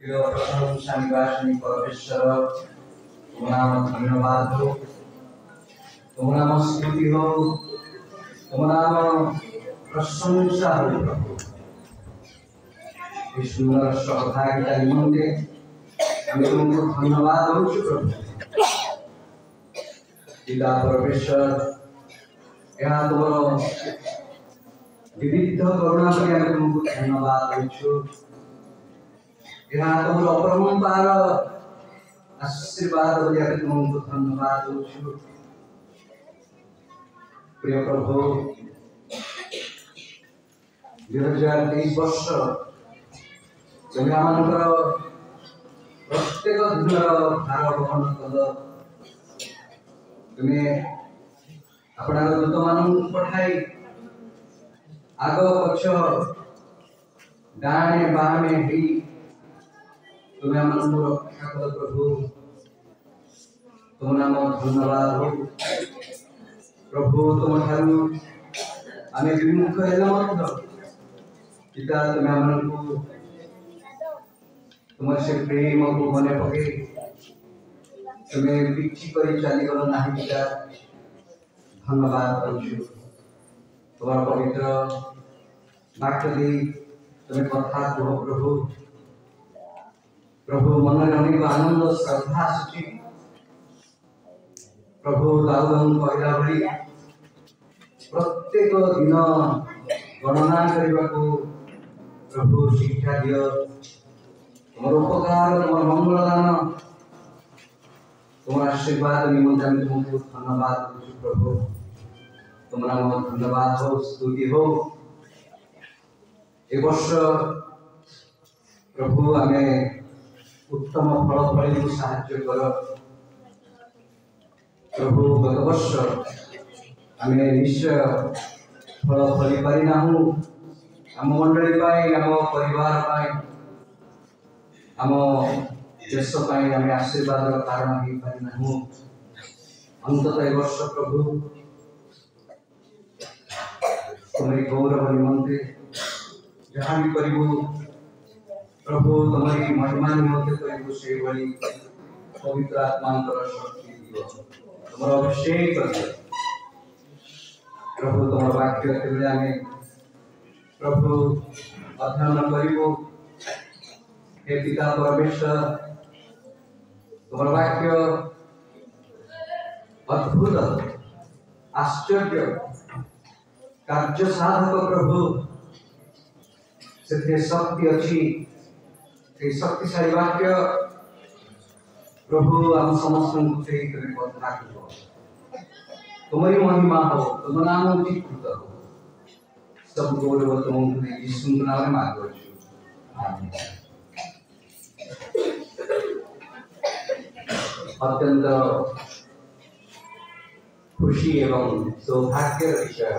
प्रशंसा निवासिनी परमेश्वर तुम नाम धन्यवाद हो, तुम नाम स्तुति हो, तुम नाम प्रशंसा हो प्रभु। इस सुंदर सहभागिता निमंते आम तुमको धन्यवाद हो प्रभु। पिता परमेश्वर यहाँ तुम विविध करुणा पर आम तुमको धन्यवाद हो। यहाँ तुम अपरंपार आशीर्वाद बोली आम तुमको धन्यवाद हो। प्रिय प्रभु 2023 वर्ष तुम्हें आम प्रत्येक दिन भार बहन कल, तुम्हें अपना दूत मान पठाई आग पक्ष डाणे बामे ही तुम्हें आम रक्षा कल प्रभु। तुम नाम धन्यवाद हो प्रभु। तुम ठारू आम विमुख पिता तुम्हें आमको तुम से प्रेम को मन पके तुम्हें बिछी कर चलीगल ना पिता। धन्यवाद करुँ तुम पवित्र वाक्य दे तुम्हें कथा कह प्रभु। प्रभु मन में अनेक आनंद श्रद्धा आसुची प्रभु। दाऊद कहला भली प्रत्येक दिन गणना करने को प्रभु शिक्षा दियो। तुम उपकार तुम मंगलदान तुम आशीर्वाद निमंते आम तुमको धन्यवाद करुँ प्रभु। तुम नाम धन्यवाद हो, स्तुति हो। ए वर्ष प्रभु आम उत्तम फल फल साहाय्य कर प्रभु। गत वर्ष आम निश्चय फल फली पारि ना आम मंडली आम परिवार आम देश आम आशीर्वाद कारण हो पारि ना। अंततः ए वर्ष प्रभु तुम्हारी गौरव निमंते जहाँ भी करू प्रभु तुम्हारी महिमा निमंते करू से पवित्र आत्मा शक्ति दियो। तुम अभिषेक प्रभु। तुम वाक्य आम प्रभु अध्ययन करू। हे पिता परमेश्वर तुम वाक्य अद्भुत आश्चर्य कार्य साधक प्रभु। से शक्ति अच्छी शक्तिशाली वाक्य प्रभु आम समस्त कथा कह। तुम्हारी महिमा हो, तुम नाम उचित हो। सब गौरव तुम यीशु नाम में मांग अत्यंत खुशी एवं सौभाग्य विषय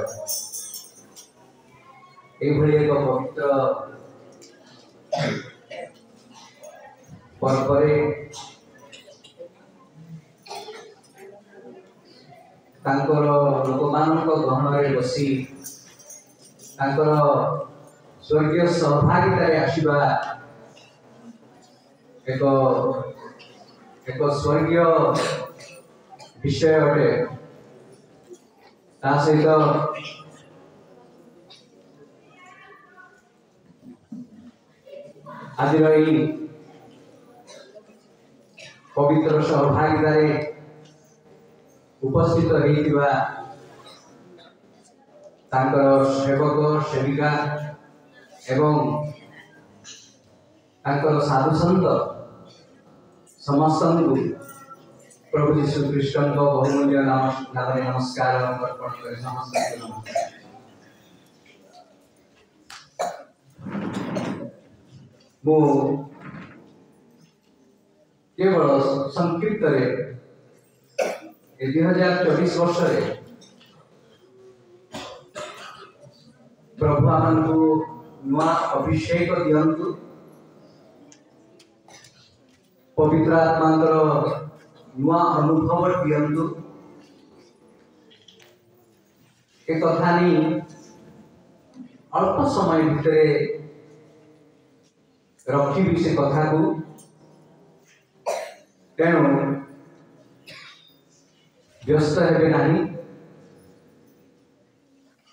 एक पवित्र पर्व लोक मान गहन बसी स्वर्गीय सहभागिता आसवा एक स्वर्गीय विषय अटे। ता सहित आज पवित्र सहभागिता उपस्थित होइतिबा तांकर सेवक सेविका एवं तांकर साधु संत समस्त प्रभु यीशु ख्रीष्ट बहुमूल्य नाम नमस्कार अर्पण कर समस्त मो केवल संक्षिप्त 2024 वर्ष प्रभु आमको नुआ अभिषेक दियंतु। पवित्र आत्मांतर नुआ अनुभव दियंतु। एक कथा नहीं अल्प समय भितर रखी से कथा को तेणु व्यस्त हेबे नहीं।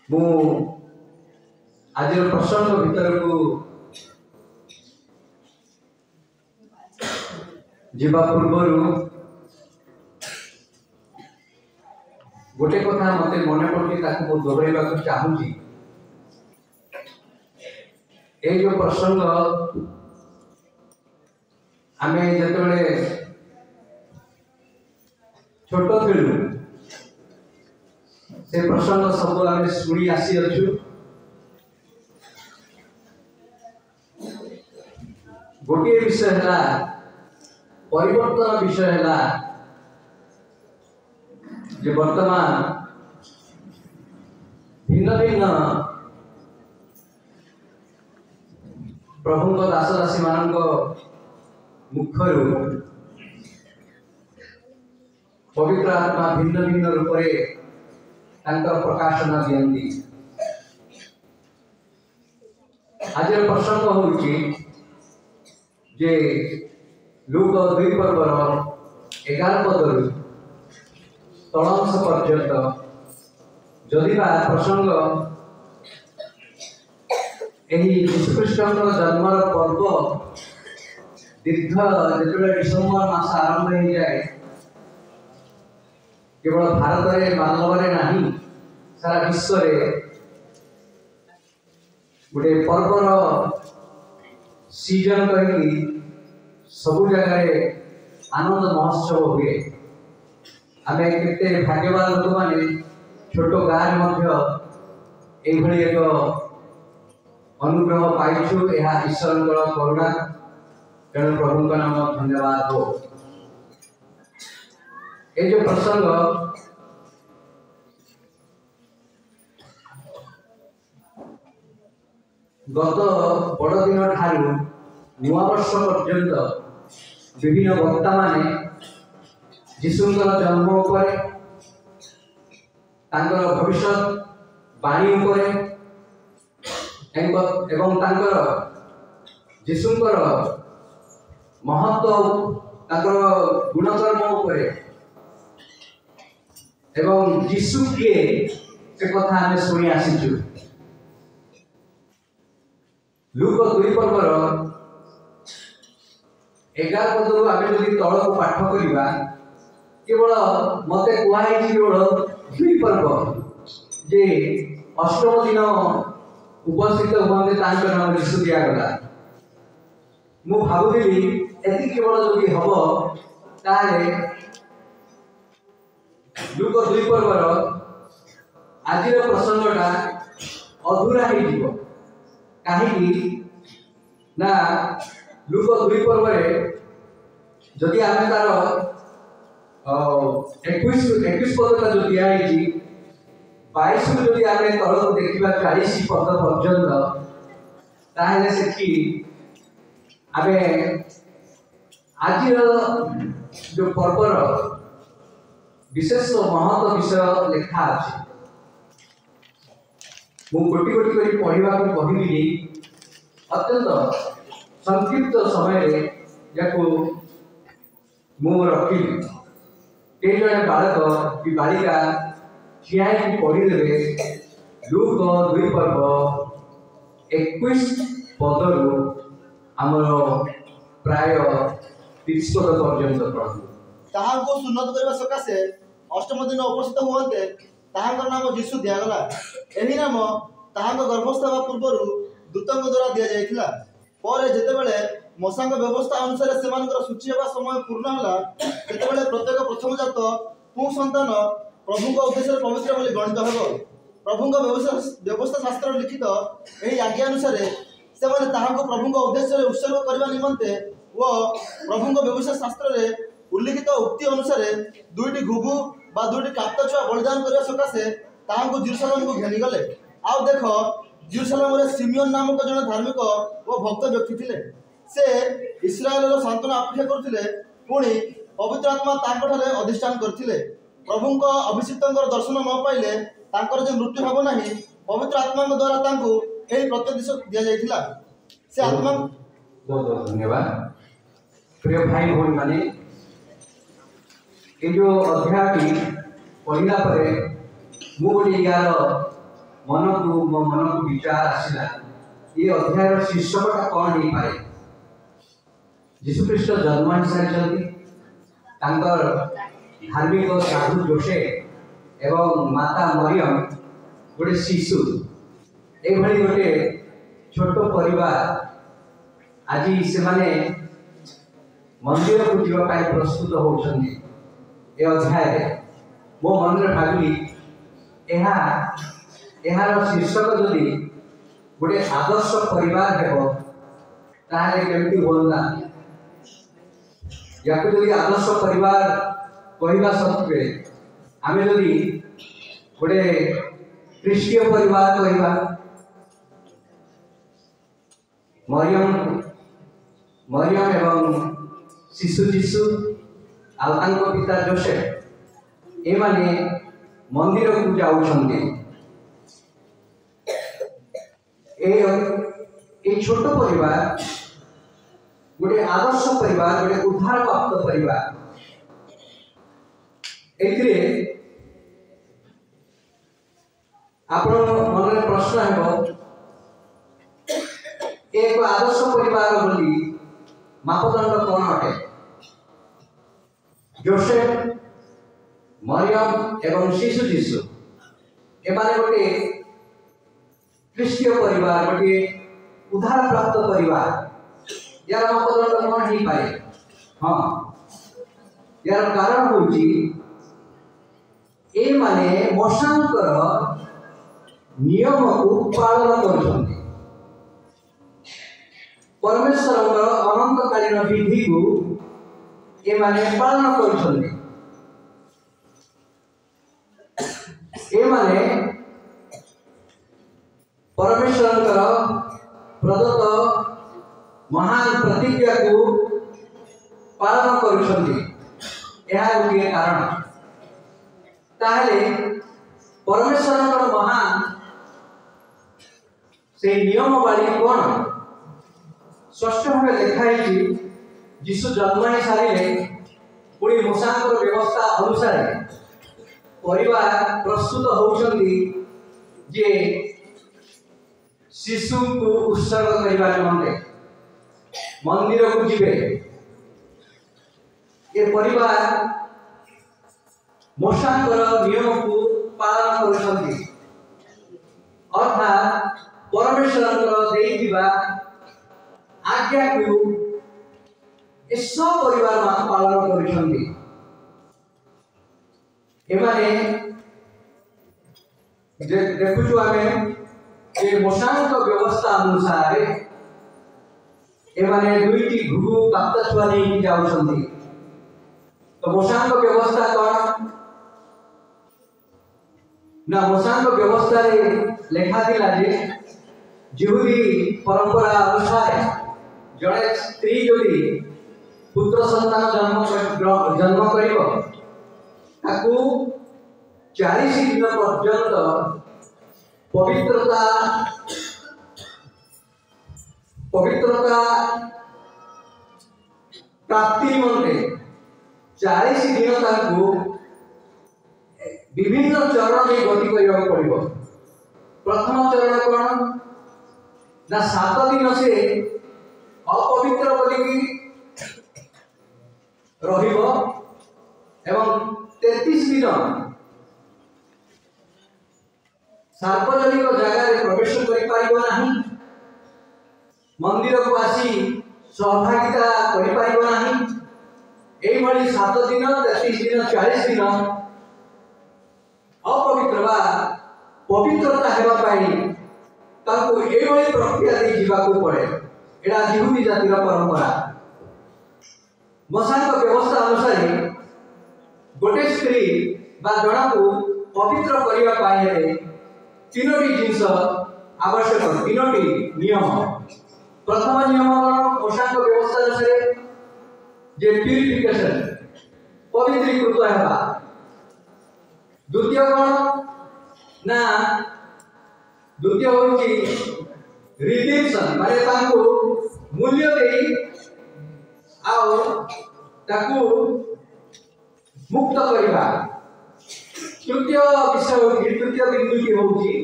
मु आज प्रसंग भीतर को जीवा पूर्व गोटे कथा मत मन पड़े दोहरवा चाहूँगी। ये जो प्रसंग आम जो छोट थिलु से प्रसंग सब आम शुणी आसी अच्छु। गोटे विषय है परिवर्तन विषय है जे वर्तमान भिन्न भिन्न प्रभु दास दासी मान मुखर पवित्र आत्मा भिन्न भिन्न रूप से प्रकाशन दियंती। आज प्रसंग होउची जे लूक 2 पर्वर 11 पदरु तलांश पर्यंत जदि प्रसंग यही यीशुख्रीष्ट जन्मर पर्व दीर्घ जो डिसेम्बर मास आरंभ हो जाए केवल भारत में मानव में नहीं सारा विश्व गोटे पर्वर सीजन कहीं सबु जगह आनंद महोत्सव हुए। आम के भाग्यवान लोक मैंने छोट गाँव एक अनुग्रह पाइछु। यह ईश्वर करुणा तेणु प्रभु का नाम धन्यवाद हो। ये जो प्रसंग गत बड़ दिन ठारू नुआ वर्ष पर्यंत विभिन्न वक्ता माने जीशुंकर जन्म उपरे तांकर भविष्य बाणी उपरे एवं तांकर जीशुंकर महत्व तांकर गुणकर्म उपरे एवं जीशु किए से कथा आम शुणी आसीचु। लूक 2 पर्वर 11 पदरु आम जदि तल को पाठ करवा केवल मत कहुई केवल 2 पर्व जे अष्टम दिन उपस्थित हुए नाम यीशु दिगला। मु भावुली एति केवल जदि हम ताले लूक 2 पर्वर आज प्रसंगटा अधूरा हो कहीं ना लूक 2 पर्व जदि आम तार 21 पदटा जो दिखाई 22 जदि आम तल को देखा 40 पद पर्यंत ताहले से आम आज जो पर्वर विशेष महत्व विषय लिखा अच्छे मु गोटी गोटी कर पढ़ा कहली अत्यंत संक्षिप्त समय मु रखिली। कई जन बालक कि बालिका ठिया पढ़ीदे लूक 2 पर्व 21 पदरु आमर प्राय 30 पद पर्यंत पढ़ू ताहाको सुन्नत करबा सकाशे अष्टम दिन उपस्थित हुअन्ते ताहांकर नाम यीशु दियागला। एही नाम ताहांक गर्भस्थ हेबा पूर्वरु दूतंक द्वारा दिया जायथिला। पर जेतेबेले मसांक व्यवस्था अनुसार सेमानकर सूची हेबा समय पूर्ण होला तेतेबेले प्रत्येक प्रथम जात पु संतान प्रभुक उद्देश्य पवित्र बोली गणित हेबो। प्रभुक व्यवस्था शास्त्र लिखित एही आज्ञा अनुसार सेमाने ताहांक प्रभुक उद्देश्य उत्सर्ग करबा निमंते व प्रभुक व्यवस्था शास्त्र रे उल्लिखित उक्ति अनुसार 2टी घुघु बा 2टी काप्त छुआ बलिदान करने सकाशे ताहांको जेरुसलेम को घेनी गले। आउ देख जेरुसलेम रे सिमियोन नामक जन धार्मिक और भक्त व्यक्ति थिले। से इस्राएल सांत्वना अपेक्षा करथिले पुणी पवित्र आत्मा तांकठारे अधिष्ठान करथिले। प्रभुंक अभिषिक्तंकर दर्शन न पाइले तांकर जे मृत्यु हबो नाही पवित्र आत्मा द्वारा तांको एही प्रत्यदिश दिया जायथिला। से आत्मा बहुत बहुत धन्यवाद। प्रिय भाई भौणी माने ये जो अध्याय पढ़ला पर मुझे यार मन को विचार आसला ये अध्याय शीर्षकटा कौन हो पाए। जीशुख्रीष्ट जन्म हो सारी धार्मिक साधु जोसेफ एवं माता मरियम गोटे शिशु ये गोटे छोट परिवार आज से माने मंदिर को जावाई प्रस्तुत होती अध्याय मो मन में भाविली यार शीर्षक जदि गोटे आदर्श परिवार हो ताहले केमती होता या जदि आदर्श परिवार कहवा सत्वे आम जदि गोटे ख्रीष्टीय परिवार कहवा मरियम एवं शिशु जीशु आउ पिता जोसेफ ए माने मंदिर को जाऊँ छोट परिवार गोटे आदर्श परिवार गोटे उद्धार प्राप्त परिवार आप मन प्रश्न है एक आदर्श परिवार बोली मापदंड कौन अटे। जोसेफ मरियम एवं शिशु जीशु एमाने गोटे ख्रीष्टीय परिवार गोटे उद्धार प्राप्त परिवार यार मापदंड कौन हो पाए। हाँ यार कारण हूँ ए माने मशांकर नियम को पालन कर परमेश्वर अनंतकालीन विधि को ए माने पालन कर परमेश्वर प्रदत्त महान प्रतिज्ञा को पालन कर कारण ताहले परमेश्वर महान से नियमावली कौन स्पष्ट भाव लिखाई। जीशु जन्म हो सारे पुणी मूसांकर व्यवस्था अनुसार परिवार प्रस्तुत होती जे शिशु को उत्सर्ग करने निमंते मंदिर को जीवे ये परिवार मूसांकर नियम को पालन कर अर्थात परमेश्वर आज्ञा को सब परिवार पालन देखु आम मूसांक व्यवस्था अनुसार एमाने दुईटी घुघु प्राप्त छुआ नहीं जाऊँ। तो मूसांक व्यवस्था कौन ना मूसांक व्यवस्था लेखा थिला जे जिहुदी परंपरा अनुसार जड़े स्त्री जदि पुत्र संतान जन्म करिवो ताकू 40 दिन पर्यंत पवित्रता प्राप्ति निमंते 40 दिन ताकू विभिन्न चरण में गति करने पड़ो। प्रथम चरण कौन ना 7 दिन से अपवित्र बोलिकी रहिबो एवं 33 दिन सार्वजनिक जगह प्रवेश करि पारिबो नाही, मंदिर को आसी सहभागिता करि पारिबो नाही। एई भली 7 दिन 33 दिन 40 दिन अपवित्र बा पवित्रता हेबा पाई ताको एई भली प्रक्रिया दे जीवा को पड़े। एडा जिहुदी जातिर परंपरा मूसांक व्यवस्था अनुसार गोटे स्त्री बा जन को पवित्र करने पाए 3टी जिनस आवश्यक 3टी नियम। प्रथम नियम मूसांक व्यवस्था अनुसार जे प्यूरिफिकेशन पवित्रीकृत हेबा। द्वितीय कौन ना द्वितीय होची रिडेम्पशन माने तांको मूल्य देई आओ ताकू मुक्त करवा। तृतीय विषय होगी तृतीय बिंदुटी होगी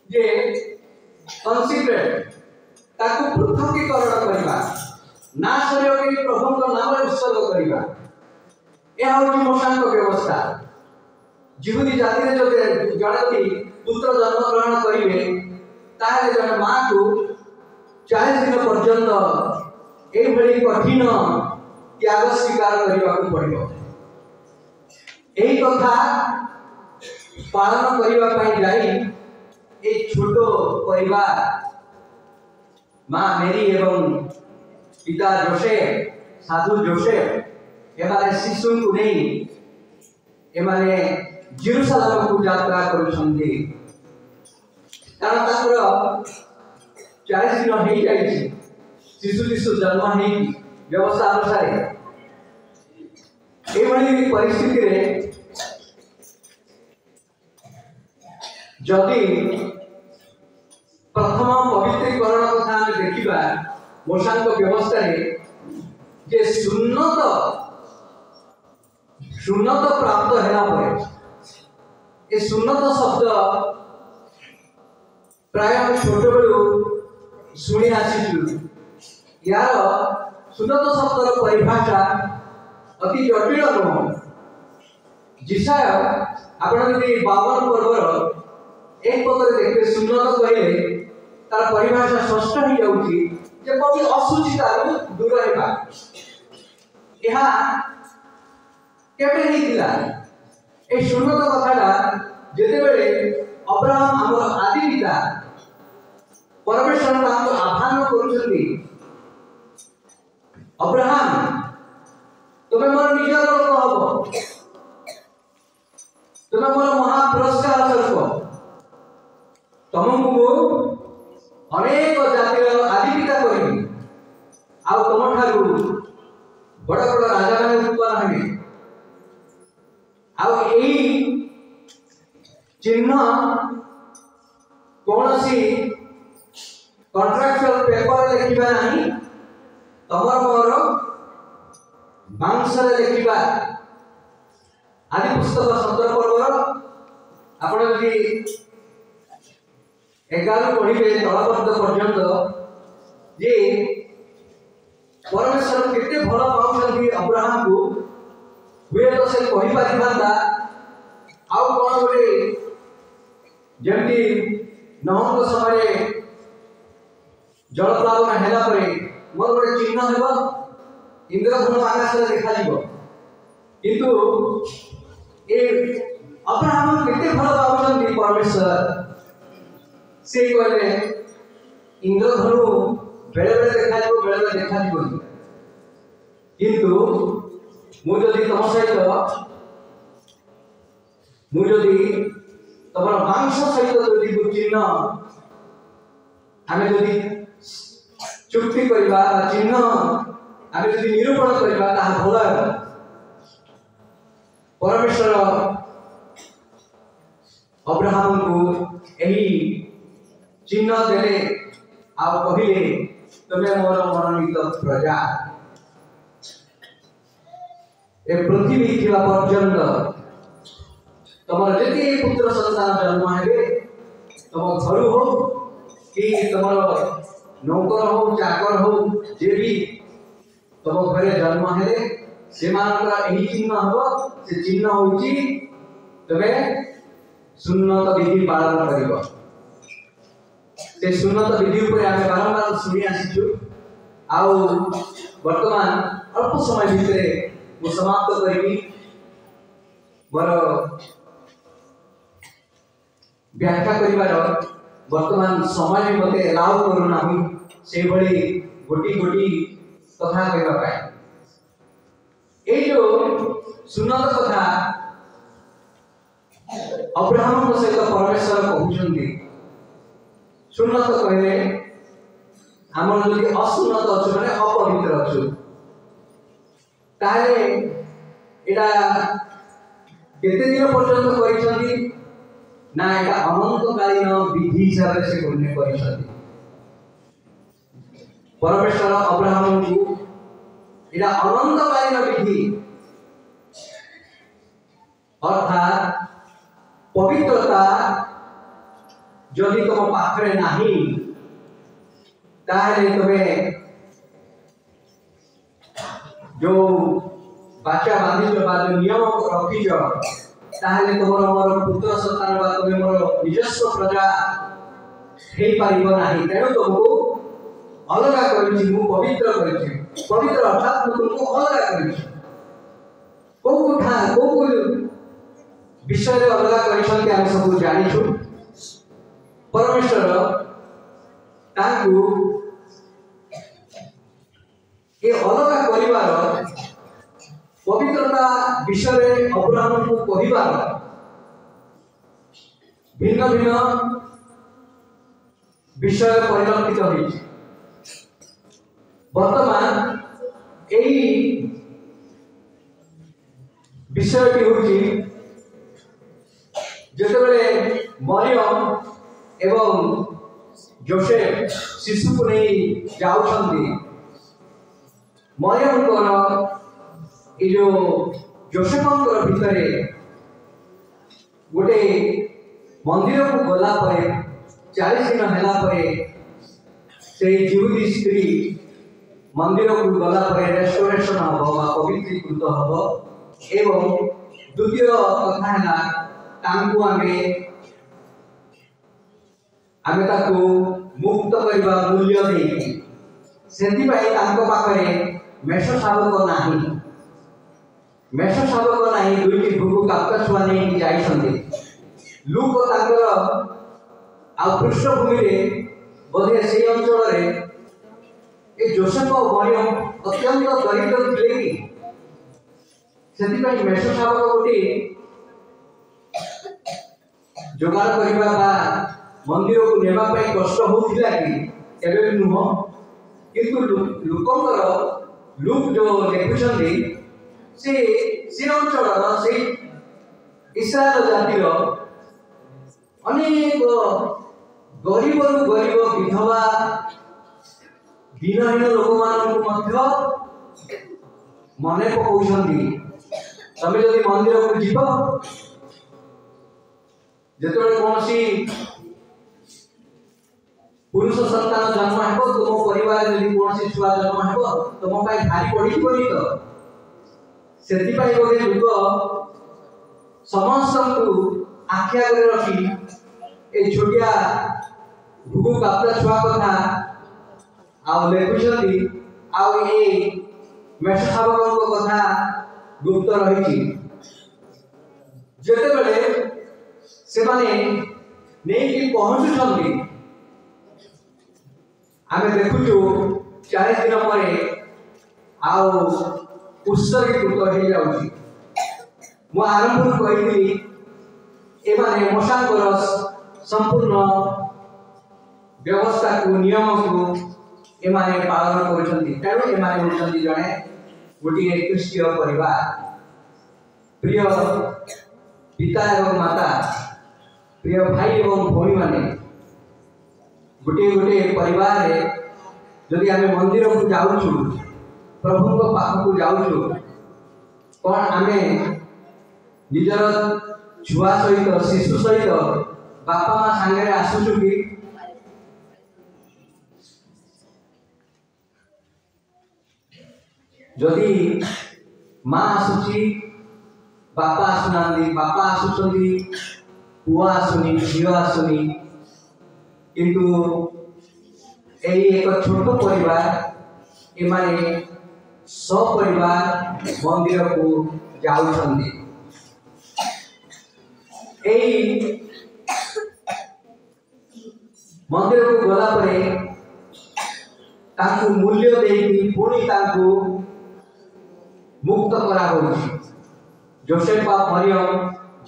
जे कनसिडरेट ताकू पृथकीकरण करवा ना शरीर के प्रभु को नाम उत्सर्ग करवा। यह होगी मोशांक व्यवस्था। जिहुदी जाति रे जदि जड़े पुत्र जन्म ग्रहण करेंगे ताहले जड़े माँ को 40 दिन पर्यंत एभली कठिन त्याग स्वीकार करने को पड़ो। यही कथा पालन करने जाई एक छोटो परिवार माँ मेरी एवं पिता जोसेफ साधु जोसेफ एमाने शिशु को नहीं एमाने जेरूसालेम को यात्रा करुछंती। कारण ताकर 40 दिन हो जाई शिशु जन्म नहीं व्यवस्था अनुसार एभली परिस्थिति रे जदि प्रथम पवित्रीकरण कथा देखा मोशांक व्यवस्था जे सुन्नत प्राप्त है ये सुन्नत शब्द प्राय हम छोट बेलू शुणी आसीचु। यार सुन्नत शब्दर परिभाषा अति जटिल नुह। जिसाय आपण यदि 52 पर्वर एक पत्र देखिए सुन्नत कहले तार परिभाषा स्पष्ट हो जाउची जे कभी असुचितारू दूर हेबा। यहा केबे हेतिला ए सुन्नत कथाटा जेते बेले अब्राहम हमर आदि पिता परमेश्वर हमको आह्वान करूछंती अब्राहम तुम्हें मोर निजर लोक हबो तुम्हें मोर महापुरस्कार करबो तुमको अनेक जातिर आदि पिता करबी आ तुम ठारू बड़ बड़ राजा माने उत्पन्न हेबे। आ एई चिन्ह कौनसी कॉन्ट्रैक्चुअल पेपर लिखिबा नहीं तमर मोर मांसरे लिखिबा आदि पुस्तक 17 पर्वर आपण यदि 11 पढ़िबे तलपद पर्यंत जे परमेश्वर केते भल पाउछंती अब्राहम को हुए तो से कहि पारि बांदा आउ कोन बोले जेमती नहन को समय जल प्लावन हेला परे मोर गोटे चिन्ह हेबो इंद्रधनु आकाश रे देखा जीवो। किंतु ए अब्राहम केते भल पाउछंती परमेश्वर से कहले इंद्रधनु बेले बेले देखा जीवो बेले बेले देखा जीवो। किंतु मु जदि तुम सहित मु जदि तुम मांस सहित जदि चिन्ह आमे जदि चुक्ति करबा चिन्ह आमे जदि निरूपण करबा ताहा भल है। परमेश्वर अब्राहम को एही चिन्ह देले आ कहिले तुमे मोर मनोनीत प्रजा ए पृथ्वी थिबा पर्यंत तमर जति पुत्र संतान जन्म हेबे तम घर हो कि तमर नौकर हो चाकर हो जे भी तम घरे जन्म हेले से मानकर एही चिन्ह हबो। से चिन्ह होची तबे सुन्नत विधि पालन करिवो। से सुन्नत विधि ऊपर आमे बारंबार सुनी आसीछु। आउ वर्तमान अल्प समय भितरे मु समाप्त करिबी मोर व्याख्या करिवार वर्तमान समय मते अलाउ करू नाही से भली गोटी गोटी कथा कहबा पाए। ए जो सुन्नत कथा अब्राहम को सहित परमेश्वर कहउछंती सुन्नत कहले हमर जदि असुन्नत अछु माने अपवित्र अछु ताले एटा केते दिन पर्यंत करिसंती ना एटा अनंतकालीन विधि हिसाब से करने करिसंती। परमेश्वर अब्राहम को इला अनंतकालीन विधि अर्थात पवित्रता जदि तुम पाखरे नहीं ताहले तुम्हें जो बाचा बांधिज बा जो नियम रखिज ताहले तुमर मोर पुत्र संतान बा तुम मोर निजस्व प्रजा हे पारिबो नाही तेणु तुमको अलगा करिछि मु पवित्र करिछि पवित्र अर्थात मु तुमको अलगा करिछि को विषय रे अलगा करिछन के हम सब जानिछु परमेश्वर ताकू ये अलगा करिवार पवित्रता विषय अब्राहम को कहिबार भिन्न भिन्न विषय परिलक्षित होइछि वर्तमान एई विषयटी होछि जेतेबेले मरियम एवं जोसेफ शिशु को नहीं जाउछंती मरियम को ये जो जोसेफंकर भितरे गोटे मंदिर को गला परे 40 दिन हैला परे से जीवदी स्त्री मंदिर को गला परे रेस्टोरेशन हबो बा पवित्रीकृत हबो एवं द्वितीय कथा हैला तांको आमे ताको मुक्त करबा मूल्य देई सेति पाई तांको पाखरे मेष शावक नाही दुईटी भूगु काप्ता छुआ नहीं जाई छंदी लूक ताकर आ पृष्ठभूमि रे बोधे से अंचल रे ए जोसेफ और मरियम अत्यंत दरिद्र थिले कि सेति पाई मेष शावक गोटी जोगाड़ करबा बा मंदिर को नेबा पाई कष्ट होतिला कि केबे भी नुह किंतु लोकंकर लोक जो देखुछंदी से अंचल से इस्राएल जातिर अनेक गरीब विधवा दीनहीन लोक मान मन पकाउछंदी तमे जदि मंदिर को जीव जेतबे कोनसी पुरुष संतान जन्म हेबो तुम परिवार जदि कोनसी छुआ जन्म हेबो तुम पाई भारी पड़ी पड़ी तो सेति पाई गोटे लोक समस्त को आख्या करे रखी ए छोटिया भूगु काप्ता छुआ कथा आ लेखुछंदी आ ए मेष शावक कथा गुप्त रही जेतेबेले से माने नहीं कि पहुंचुछंदी आमे देखुछु 40 दिन परे आउ उत्सर्गीकृत हो जाउछि मु आरंभ कहिली ए माने मशांकर संपूर्ण व्यवस्था को नियम को ए माने पालन करूछंती तेणु ए माने होछंती जणे गोटी क्रिस्टीय परिवार प्रिय पिता एवं माता प्रिय भाई एवं भौणी माने गोटे गोटे परिवार रे जदि आमे मंदिर को जाउछु प्रभु को पाख को जाउछु कोन आमे निजर छुआ सहित शिशु सहित बापा मां संगे आसुछु कि जदि मां आसुची बापा आसुनांदी बापा आसुचंदी पुआ आसुनी झियो आसुनी किंतु एई एक छोट परिवार एमाने सपरिवार मंदिर को जाउछंदी एई मंदिर को गला परे ताकू मूल्य देई पुणी ताकू मुक्त करा होछि जोसेफ और मरियम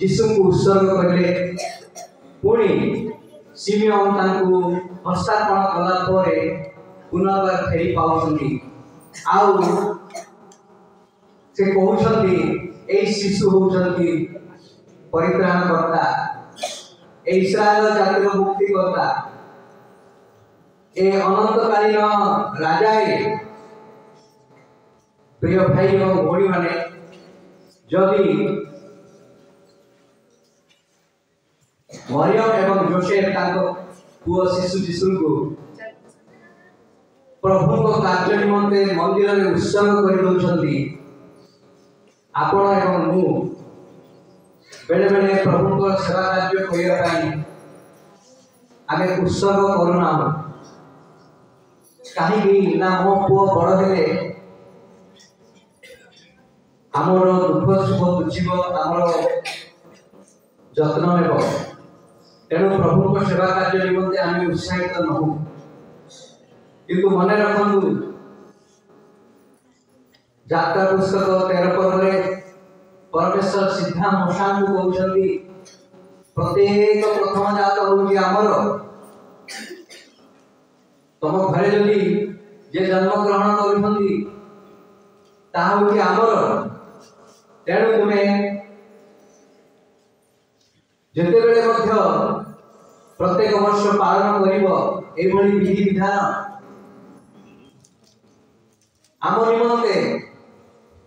यीशु को उत्सर्ग करले पुणी सिमियन ताकू हस्तार्पण कला परे पुनर्बार फेरी पाउछंती आउ से कहउछंती ए शिशु होउछंती परित्राणकर्ता ए इस्राएल जातिर मुक्तिकर्ता ए अनंतकालीन राजाए प्रिय भाई और भौणी माने जदि मरियम एवं जोसेफ पुओ शिशु जीशु को प्रभु को कार्य निमंते मंदिर में उत्सर्ग कर दौरान आपण एवं मु बेले बेले प्रभु को सेवा कार्य करने आमे उत्सर्ग करूना कहीं ना मो पुओ बड़ हेले आमर दुख सुख बुझीब आमर जत्न नेब तेणु प्रभु को सेवा कार्य निमंते आम उत्साहित नहु किंतु मन रखु जात्रा पुस्तक 13 पर्व परमेश्वर सीधा मशा को कहते प्रत्येक प्रथम जात हूँ आमर तुम घरे जदि जे जन्म ग्रहण कर तेणु तुम्हें जिते बेले प्रत्येक वर्ष पालन कर विधि विधान आम निमंते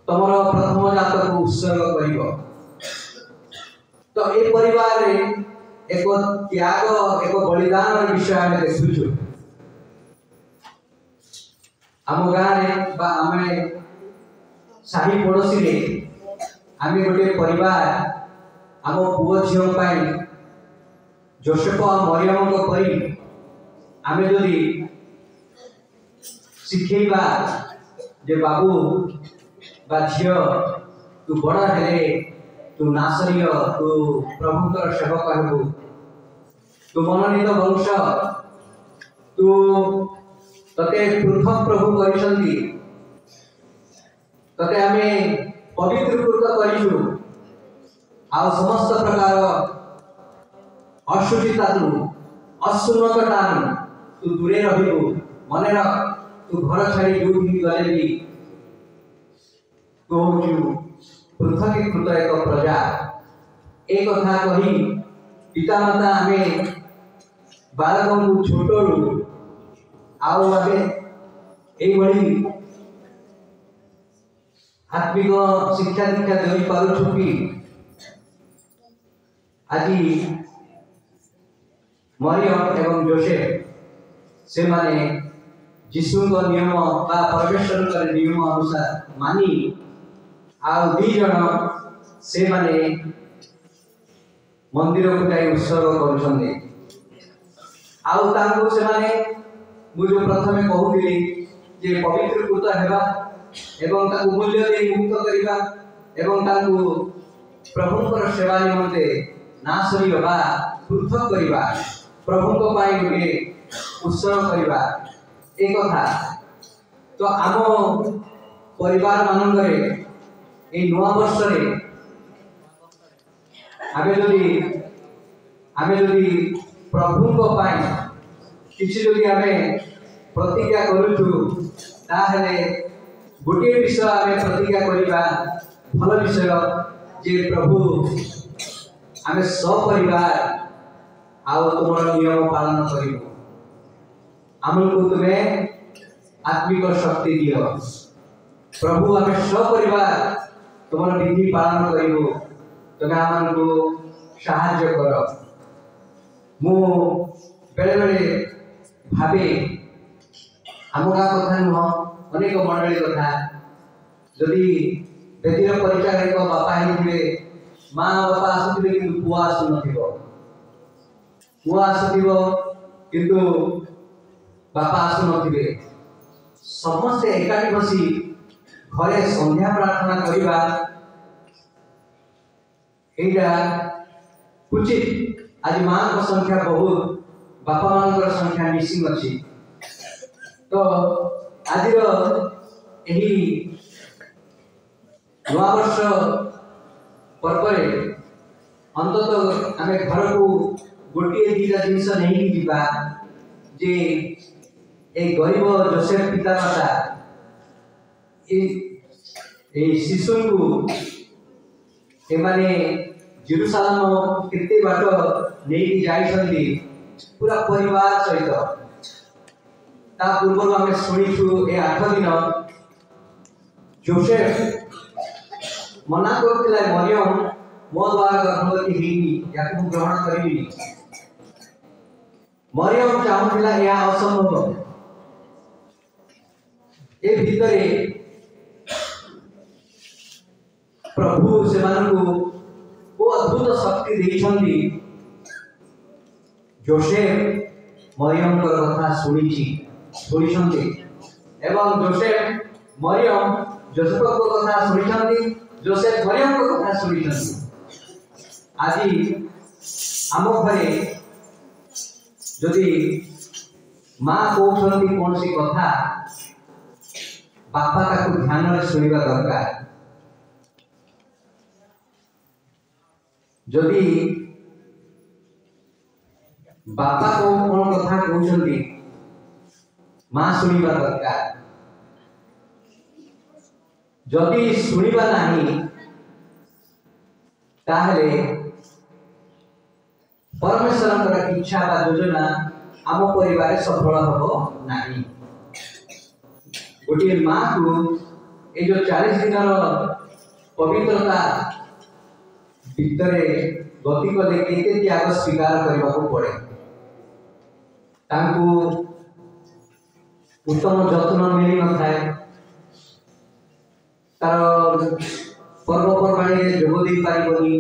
तुम प्रथम जात को उत्सर्ग कर तो ये परिवार एक त्याग एक बलिदान विषय आम देखु आम गाँव आम साही पड़ोसी रे आम गोटे परिवार आम पुओ झील जोसेफ और मरियम को आम जदि शिखेबा जे बाबू बा झील तू बड़ हेले तू नासरीय तू प्रभुंकर सेवक हेबू तू मनोनीत वंश तू तते पृथक प्रभु करिसंती तते आमे पवित्रकृत करिसु आ समस्त प्रकार अशुचिता तू अशुद्धता तू दूरे रहिबू मने रख तू घर छाड़ी जो गले भी तू पृथकीकृत एक प्रजा एक कथा कही पितामाता आमे बालक को छोटू आउ आमे आत्मिक शिक्षा दीक्षा दे पारुछु कि आज मरियम एवं जोसेफ से माने जीशु को नियम बा परमेश्वर का नियम अनुसार मानी आउ दी जन से माने मंदिर को जाई उत्सर्ग करूछन्ते आउ तांको से माने मु जो प्रथमे कहूली जे पवित्रकृत हेबा एवं ताकु मूल्य दे मुक्त करिबा एवं ताकु प्रभुंकर सेवा निमंते नासरी बा पृथक करिबा प्रभुंक पाई गोटे उत्सर्ग करिबा एक कथा तो आम परिवार मानकरे ए नुआ वर्ष रे आमे जदि प्रभुंक पाई किछि जदि आमे प्रतिज्ञा करूछु ताहेले गोटे विषय आमे प्रतिज्ञा करिबा भल विषय जे प्रभु आमे सब परिवार आउ तुम नियम पालन करिबो आमको तुम्हें आत्मिक शक्ति दियो प्रभु आमे सब परिवार तुम विधि पालन करिबो तुम्हें आमको साहाय्य कर मु बेले बेले भावे आम गाँ कथा नुह अनेक मंडली कथा जदि बेदीर परिचारक बापा हे माँ बापा आसुवे कि पुआ आसुन पुआ आसुव किंतु बापा आसुन समस्ते एकाठी बसी घरे संध्या प्रार्थना करवा उचित आज माँ को संख्या बहुत बापा मान संख्या मिसिंग अच्छी तो आज नुआ वर्ष पर्व अंतत आम घर को गोटे दीटा जिनस नहीं जीवा जे ए गरीब जोसेफ पितामाता शिशु को एमाने जेरुसालेम केते बाट नहीं जाइछन्ती पूरा परिवार सहित ता पूर्व आम शुणु ए 8 दिन जोसेफ मना करथिला मरियम मो द्वारा गर्भवती हेनी याकू ग्रहण करिबी। मरियम चाहुथिला या असंभव ए भितरे प्रभु सेमानकु वो अद्भुत शक्ति देइछन्ती। जोसेफ मरियम कर कथा शुनिछन्ती एवं जोसेफ मरियम जोसेफ को कथा शुनिछन्ती, जोसेफ मरियम को कथा शुनिछन्ती। आज आम घरे जदि माँ कहते कौन सी कथा बापा ताकू ध्यान में शुणा दरकार। जदि बापा को कौन कथा कहते माँ शुणा दरकार। जदि शुणा नहीं ताहले परमेश्वर इच्छा बा योजना आम परिवार सफल हम नहीं। गोटे माँ को ये जो 40 दिन पवित्रता भितर गति कले केते त्याग स्वीकार करने को पड़े। तांको उत्तम जत्न मिली न थाए, तार पर्वपर्वाणी जोग दे पारिबनी।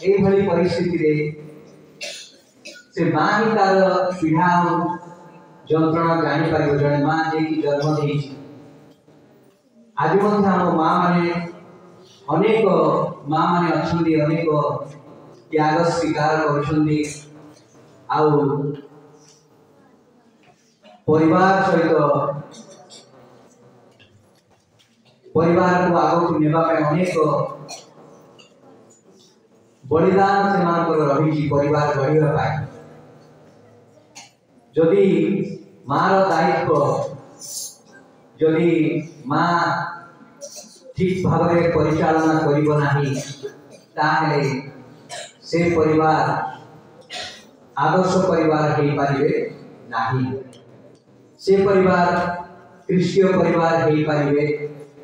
ए भली परिस्थिति रे से माँ ही तार पीड़ा जंत्रणा जानी पारिबो। जने माँ जे की जन्म देइछि आज मध्य आम माँ माने अनेक माँ माने अछंदी अनेक त्याग स्वीकार करछंदी आउ परिवार सहित परिवार को आगो नेबा पे अनेक बलिदान से मानकर रही परिवार गढ़िया पाए। जदि माँ दायित्व जदि माँ ठीक भाव में परिचालना करिबो नाही ताहले से परिवार आदर्श परिवार हे पारिबे नाही। से परिवार क्रिस्टीय परिवार हे पारिबे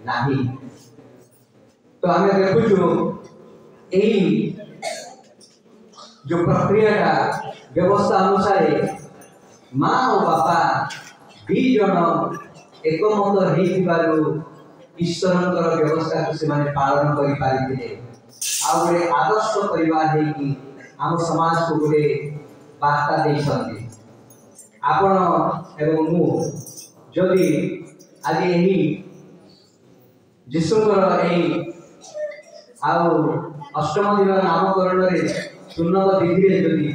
नाही। तो आम देखुचु यही जो प्रक्रिया व्यवस्था अनुसार माँ और बापा दी जन एकमत ईश्वर व्यवस्था को से पालन कर गोटे आदर्श परिवार आम समाज को गोटे वार्ता दे आपण एवं मु जदि आज यही जीशुकर अष्टम दिन नामकरण सुन्नत विधि जदि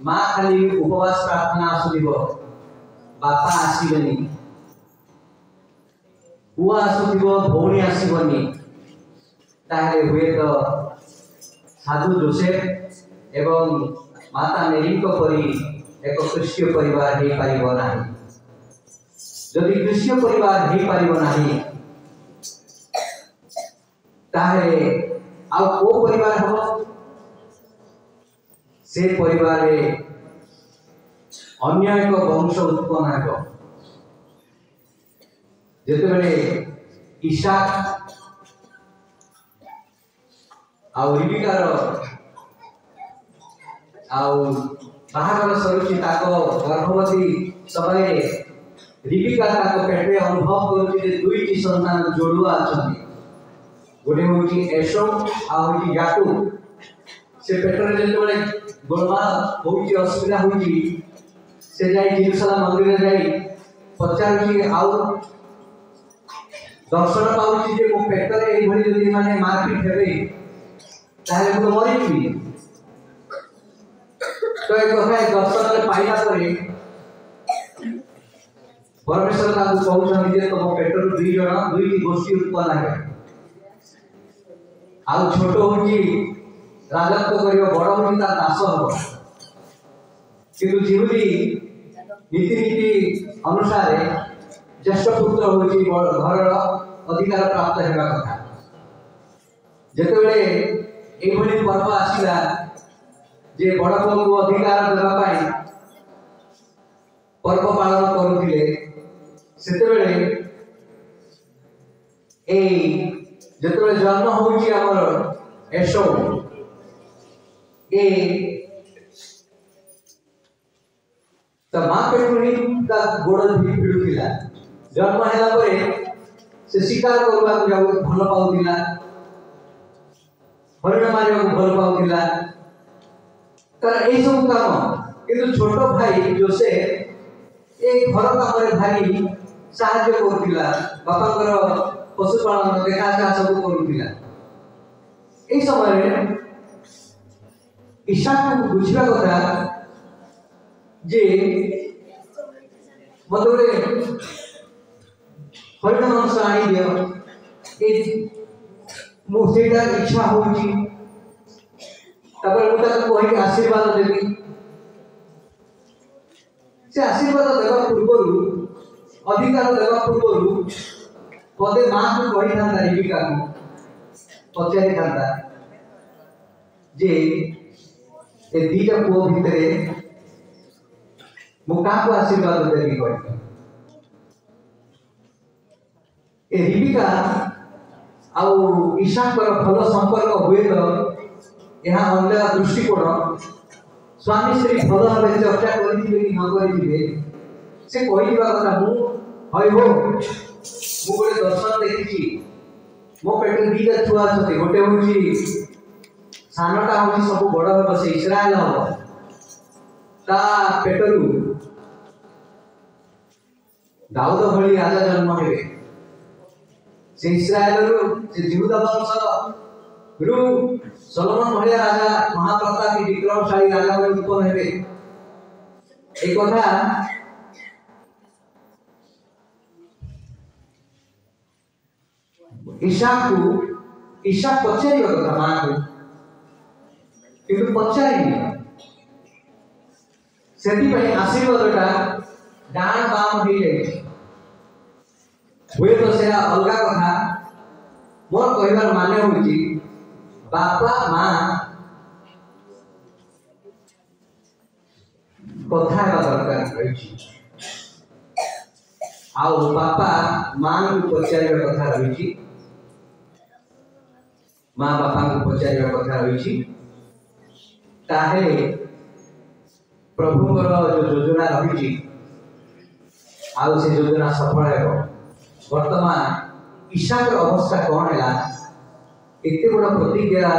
माँ खाली उपवास प्रार्थना आसुव बापा आसबनी पुआ आसुव भौणी आसबनी ताहले हुए तो साधु जोसेफ एवं माता मेरी परी एक क्रिस्टीय परिवार हो पारिबो नाही। जदि क्रिस्टीय परिवार हो पारिबो नाही ताहले आउ को परिवार हम से परिवार अन्य एक वंश उत्पन्न हो। जेतेबेले इसाक आउ रिबिकार आउ बाहागर सरुची ताको गर्भवती समय रिबिका ताको पेटे अनुभव करुची जे दुईटी संतान जोड़ुआ अछंती। गोटे होची एशो आ होची याकूब। से पेटरे जेतेबेले गोलमा होची असुविधा होची से जाई जेरूशलेम मंदिर जाई पचारुची आउ दर्शन पाउची जे मो पेटरे एई भली जदी माने मारपीट हेबे ताहे मु मरिबी। तो एक दर्शन पाइला परे परमेश्वर कहते जे तुम पेटर दुई जन दुईटी गोष्ठी उत्पन्न है। आउ छोट होची राजत्व करियो बड़ होची ता दास हो। किंतु जिहुदी नीति नीति अनुसार ज्येष्ठ पुत्र होची घर अधिकार प्राप्त हेबा कथा। जेतेबेले एई भली पर्व आसिला जे बड़ पुओ को अधिकार देबा पाई पर्व पालन करुथिले सेतेबेले ए जेतेबेले जन्म होउची हमर एसो ए त मां पेटुनी ता गोड़ भिड़ुथिला जन्म हैला परे से शिकार करबा जाऊ भल पाउथिला हरिण मारिया को भल पाउथिला तर ए सब काम किंतु छोट भाई जोसेफ ए घर काम रे भाई साहाय्य करथिला बापाकर पशुपालन देखा चाह सब करुथिला ए समय रे ईशाक को बुझिबा कथा जे मते हरिण मांस आनी दियो ए मो सेटा इच्छा होउची तबर मुता कहि आशीर्वाद देबी से आशीर्वाद देवा पूर्वरु अधिकार देवा पूर्वरु पदे मां को कहि थांदा रिबिका को पचारि थांदा जे ए दीटा पुओ भितरे मु का को आशीर्वाद देबी कहि ए रिबिका आउ ईशाक पर भल संपर्क हुए तो यह अलग दृष्टिकोण स्वामी श्री भल भाव चर्चा करिथिबे कि न करिथिबे से कहिबा कथा मु हय हो मु गोटे दर्शन देखिछि मो पेटे दीटा छुआ छथि गोटे होछि सानटा होछि सब बड़ हो से इस्राएल हो ता पेटरु दाऊद भली राजा जन्म हेबे से इस्राएल से यहूदा वंश रु सोलोमन भलिया राजा महाप्रतापी विक्रमशाली राजा भाई उत्पन्न हेबे ए कथा ईशाक पचारि कथा मां को किंतु पचारि सेति पई आशीर्वादटा डाण बाम हो जाय हुए तो से अलगा कथा मोर कहबार माने होची बापा मां कथा हेबा दरकार रहिछि आउ बापा मां को पचारिबा कथा रहिछि मां बापा को पचारिबा कथा रहिछि ताहे प्रभुଙ୍କର जो योजना रहिछि आउ से योजना सफल हेबो वर्तमान ईशाक अवस्था कौन है एते बड़ प्रतिज्ञा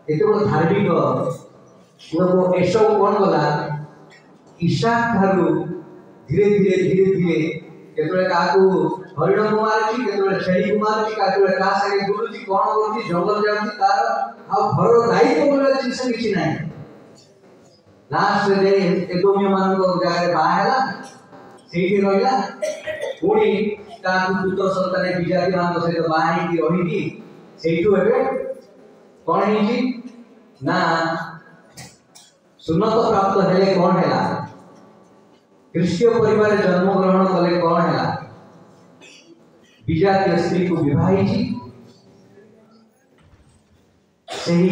एते बड़ धार्मिक लोग एसो कौन गला ईशाक थारु धीरे धीरे धीरे धीरे केतरे काकू हरिण कुमार छी केतरे छेली कुमार छी केतरे का संगे गुरुजी कोन करछि जंगल जाउछि तार आ घर दायित्व बोले जिंस किछि नाही लास्ट रे एदोमियो मान को जागे बाहेला सेठी रहिला पुणी का पुत्र संतान बिजाती मान सहित बाही की रही सेठू हेबे कोन हेछि ना सुन्नत प्राप्त हेले कोन हैला ख्रिस्टीय परिवार जन्म ग्रहण कले कोन हैला बिजाती स्त्री को विवाहिची सही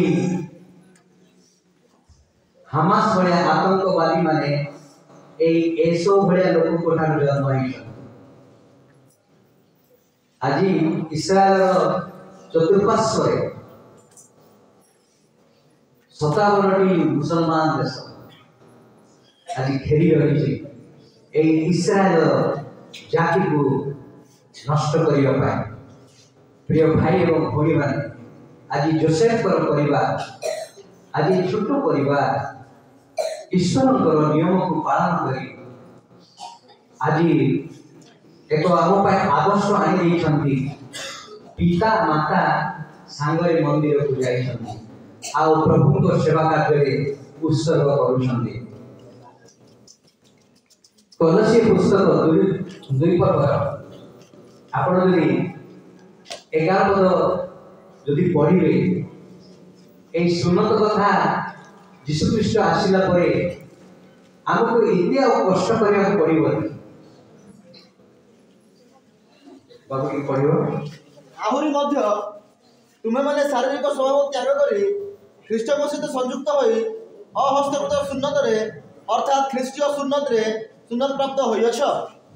हमास भलिया आतंकवादी माने एसो भलिया लोक को ठार जन्म होइछ आज इस्राएल चतुर्पार्श्वे 57टी मुसलमान देश आज घेरी रही इस्राएल जाति को नष्ट करने प्रिय भाई और भौणी मैंने आज जोसेफ परिवार आज छोट परिवार ईश्वर नियम को पालन करी आज एक आम आदर्श आनी पिता माता सांगरे मंदिर को जाइछन्ति आ प्रभु को सेवा कार्य उत्सर्ग करुछन्ति कलसी पुस्तक 2 पद आपण जदि 11 पद जदि पढ़िबे ए सुन्नत कथा यीशु ख्रीष्ट आसिला परे हमको इतिया कष्ट करया पड़िबो बाबू की पढ़िबो आहुरी मध्य तुमे माने शारीरिक स्वभाव त्याग करी ख्रीष्टଙ୍କ सहित संयुक्त होई अहस्तकृत सुन्नत रे अर्थात ख्रीष्टीय सुन्नत रे सुन्नत प्राप्त होइछ।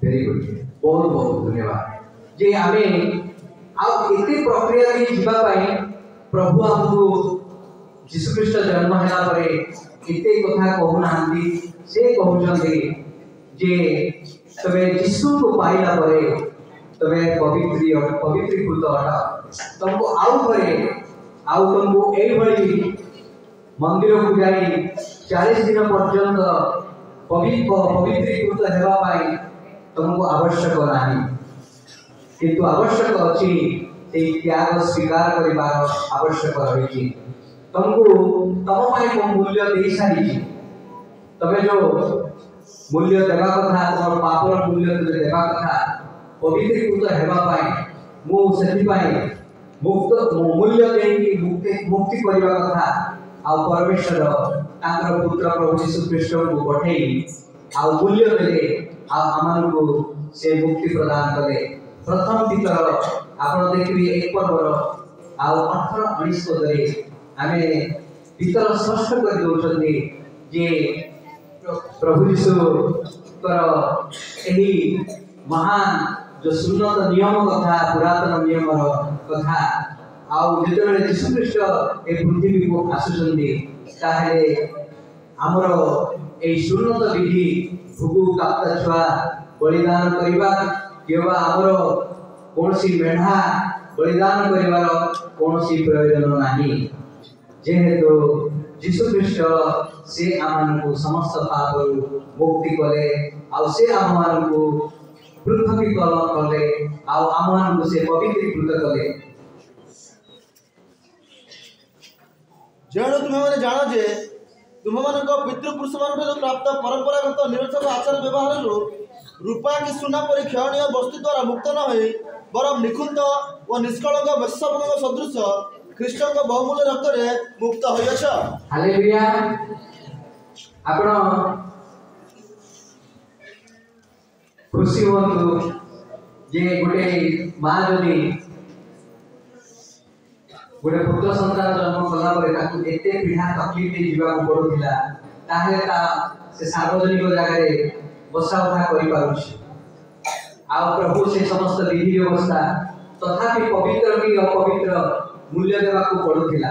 वेरी गुड बहुत बहुत धन्यवाद जे आमे एते प्रक्रिया दी जीवा पाई प्रभु हमको यीशु ख्रीष्ट जन्म हैला परे एते कथा कहू नांदी से कहउचंदी जे तबे यीशु को पाइला परे तबे पवित्रीकृत अट तुमको आउ परे आउ तुमको एई भली मंदिर को जाई 40 दिन पर्यंत पवित्रीकृत हेबा पाई तुमको आवश्यक नाही किंतु आवश्यक अछि से त्याग स्वीकार करिबार आवश्यक रही तुमको तम पाई को मूल्य दे सारी तबे जो मूल्य देवा कथा तुम पापर मूल्य देवा कथा पवित्रीकृत हेबा पाई मु सेति पाई मुक्त मूल्य देकी मुक्ति करिबा कथा आ परमेश्वर तांकर पुत्र प्रभु यीशु ख्रीष्ट को पठेई आ मूल्य देले आ आमान को से मुक्ति प्रदान करे प्रथम भीतर आपण देखबी एक पर्वर आ 18 19 पदरे आमे भीतर स्पष्ट कर दोचंदी जे प्रभु यीशु कर एही महान जो सुन्नत नियम कथा पुरातन नियम कथा आउ जेतेबेले यीशु ख्रीष्ट ए पृथ्वी को आसुचंदी ताहे हमर ए सुन्नत विधि भुगु काप्ता छुआ बलिदान करिबा केवा हमर कोनसी मेढा बलिदान करिवार कोनसी प्रयोजन नाही जेहेतु यीशु ख्रीष्ट से आमान को समस्त पाप मुक्ति करे आ से आमान को पृथकीकरण कले आ आमान को से पवित्रीकृत कले जेणु तुम्हें माने जानो जे तुम मानक पितृपुरुष मान प्राप्त परंपरागत निरर्थक आचार व्यवहार रूपा कि सुना परि क्षणीय वस्तु द्वारा मुक्त न होई बरम निखुंद और निष्कलंक वैश्यपंग सदृश ख्रीष्टଙ୍କ बहुमूल्य रक्तरे मुक्त होइछ। हालेलुया। आपण खुशी होतु जे गोटे मां जदी गोटे पुत्र संतान जन्म कला परे ताकू एते पीढ़ा तकलीफ दे जीवा को पड़ुथिला ताहे ता से सार्वजनिक जगह रे बसा उठा करि पारुछि आ प्रभु से समस्त विधि व्यवस्था तथापि पवित्र की अपवित्र मूल्य देवा को पड़ुथिला